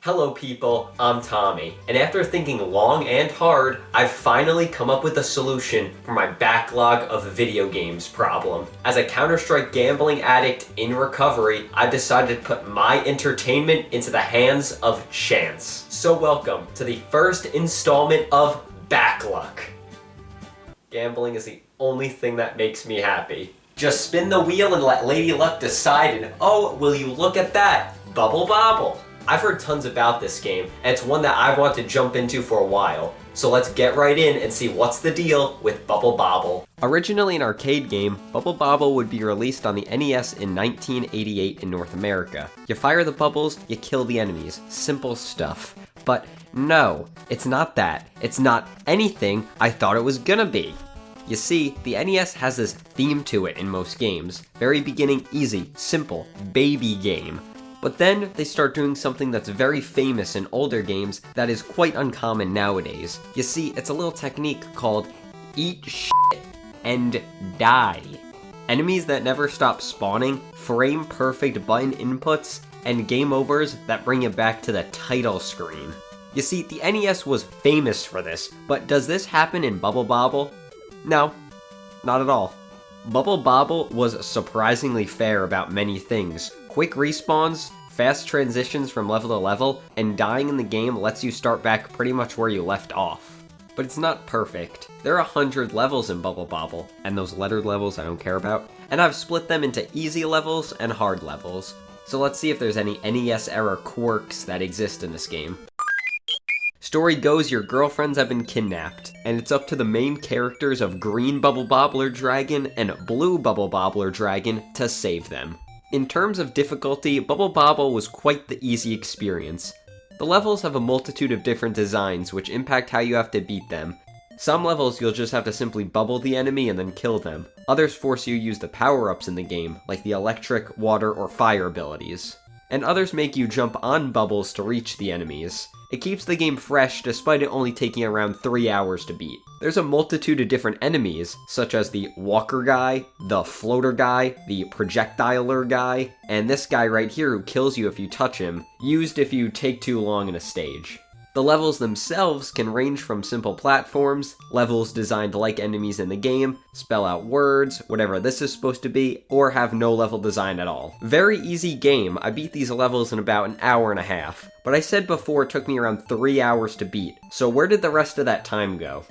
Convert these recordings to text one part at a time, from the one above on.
Hello people, I'm Tommy, and after thinking long and hard, I've finally come up with a solution for my backlog of video games problem. As a Counter-Strike gambling addict in recovery, I've decided to put my entertainment into the hands of chance. So welcome to the first installment of Backluck. Gambling is the only thing that makes me happy. Just spin the wheel and let Lady Luck decide, and oh, will you look at that? Bubble Bobble. I've heard tons about this game, and it's one that I've wanted to jump into for a while. So let's get right in and see what's the deal with Bubble Bobble. Originally an arcade game, Bubble Bobble would be released on the NES in 1988 in North America. You fire the bubbles, you kill the enemies. Simple stuff. But no, it's not that. It's not anything I thought it was gonna be. You see, the NES has this theme to it in most games. Very beginning, easy, simple, baby game. But then they start doing something that's very famous in older games that is quite uncommon nowadays. You see, it's a little technique called eat shit and die. Enemies that never stop spawning, frame perfect button inputs, and game overs that bring you back to the title screen. You see, the NES was famous for this, but does this happen in Bubble Bobble? No, not at all. Bubble Bobble was surprisingly fair about many things. Quick respawns, fast transitions from level to level, and dying in the game lets you start back pretty much where you left off. But it's not perfect. There are 100 levels in Bubble Bobble, and those lettered levels I don't care about, and I've split them into easy levels and hard levels. So let's see if there's any NES-era quirks that exist in this game. Story goes your girlfriends have been kidnapped, and it's up to the main characters of Green Bubble Bobbler Dragon and Blue Bubble Bobbler Dragon to save them. In terms of difficulty, Bubble Bobble was quite the easy experience. The levels have a multitude of different designs which impact how you have to beat them. Some levels you'll just have to simply bubble the enemy and then kill them. Others force you to use the power-ups in the game, like the electric, water, or fire abilities. And others make you jump on bubbles to reach the enemies. It keeps the game fresh despite it only taking around 3 hours to beat. There's a multitude of different enemies, such as the walker guy, the floater guy, the projectiler guy, and this guy right here who kills you if you touch him, used if you take too long in a stage. The levels themselves can range from simple platforms, levels designed like enemies in the game, spell out words, whatever this is supposed to be, or have no level design at all. Very easy game. I beat these levels in about an hour and a half, but I said before it took me around 3 hours to beat, so where did the rest of that time go?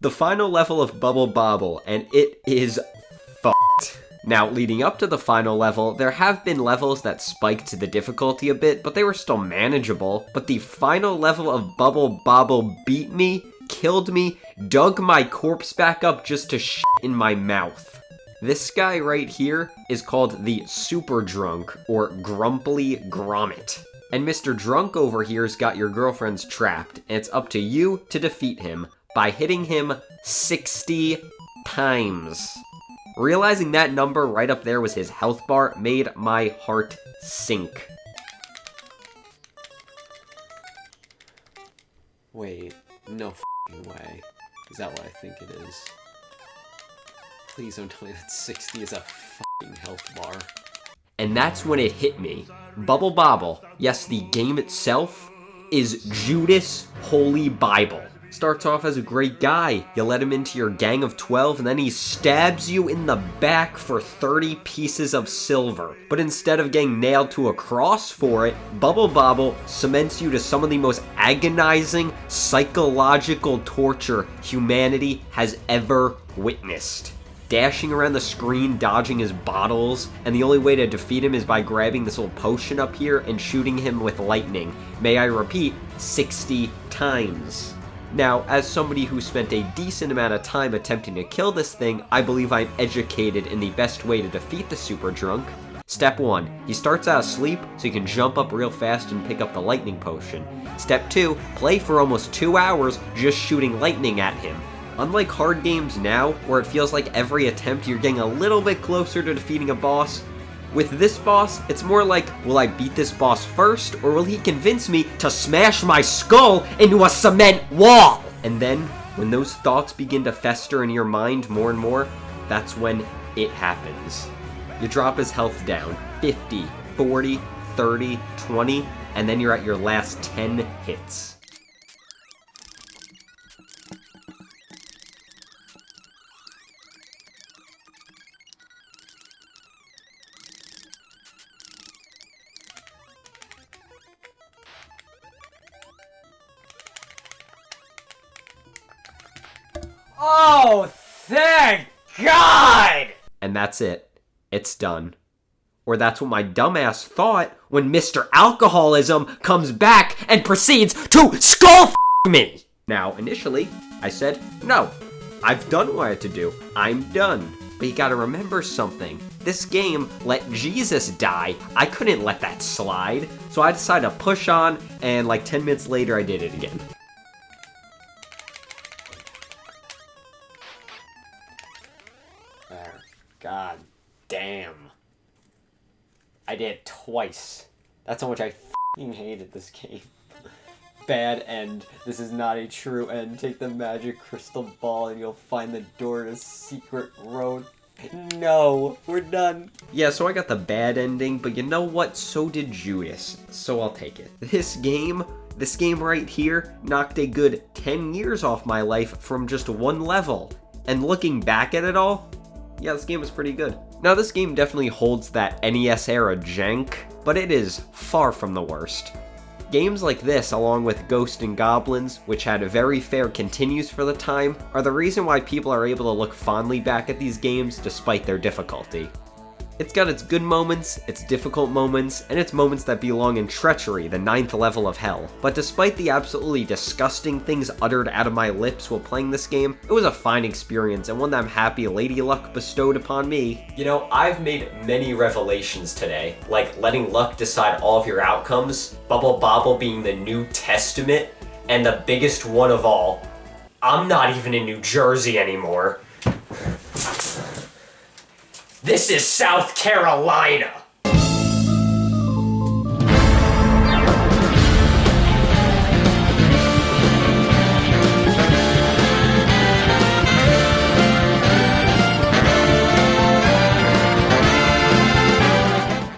The final level of Bubble Bobble, and it is fucked. Now, leading up to the final level, there have been levels that spiked the difficulty a bit, but they were still manageable. But the final level of Bubble Bobble beat me, killed me, dug my corpse back up just to shit in my mouth. This guy right here is called the Super Drunk, or Grumpily Grommet. And Mr. Drunk over here's got your girlfriends trapped, and it's up to you to defeat him by hitting him 60 times. Realizing that number right up there was his health bar made my heart sink. Wait, no f***ing way. Is that what I think it is? Please don't tell me that 60 is a f***ing health bar. And that's when it hit me. Bubble Bobble, yes, the game itself, is Judas' Holy Bible. Starts off as a great guy. You let him into your gang of 12, and then he stabs you in the back for 30 pieces of silver. But instead of getting nailed to a cross for it, Bubble Bobble cements you to some of the most agonizing psychological torture humanity has ever witnessed. Dashing around the screen, dodging his bottles, and the only way to defeat him is by grabbing this little potion up here and shooting him with lightning. May I repeat, 60 times. Now, as somebody who spent a decent amount of time attempting to kill this thing, I believe I'm educated in the best way to defeat the Super Drunk. Step 1, he starts out asleep, so you can jump up real fast and pick up the lightning potion. Step 2, play for almost 2 hours just shooting lightning at him. Unlike hard games now, where it feels like every attempt you're getting a little bit closer to defeating a boss, with this boss, it's more like, will I beat this boss first, or will he convince me to smash my skull into a cement wall? And then, when those thoughts begin to fester in your mind more and more, that's when it happens. You drop his health down, 50, 40, 30, 20, and then you're at your last 10 hits. Oh, thank God! And that's it. It's done. Or that's what my dumbass thought when Mr. Alcoholism comes back and proceeds to skull me! Now, initially, I said, no, I've done what I had to do. I'm done. But you gotta remember something. This game let Jesus die. I couldn't let that slide. So I decided to push on, and like 10 minutes later, I did it again. God damn. I did it twice. That's how much I f***ing hated this game. Bad end. This is not a true end. Take the magic crystal ball and you'll find the door to secret road. No, we're done. Yeah, so I got the bad ending, but you know what? So did Judas. So I'll take it. This game right here knocked a good 10 years off my life from just one level. And looking back at it all, yeah, this game was pretty good. Now, this game definitely holds that NES era jank, but it is far from the worst. Games like this, along with Ghosts and Goblins, which had very fair continues for the time, are the reason why people are able to look fondly back at these games despite their difficulty. It's got its good moments, its difficult moments, and its moments that belong in Treachery, the 9th level of hell. But despite the absolutely disgusting things uttered out of my lips while playing this game, it was a fine experience and one that I'm happy Lady Luck bestowed upon me. You know, I've made many revelations today, like letting luck decide all of your outcomes, Bobble being the New Testament, and the biggest one of all, I'm not even in New Jersey anymore. This is South Carolina!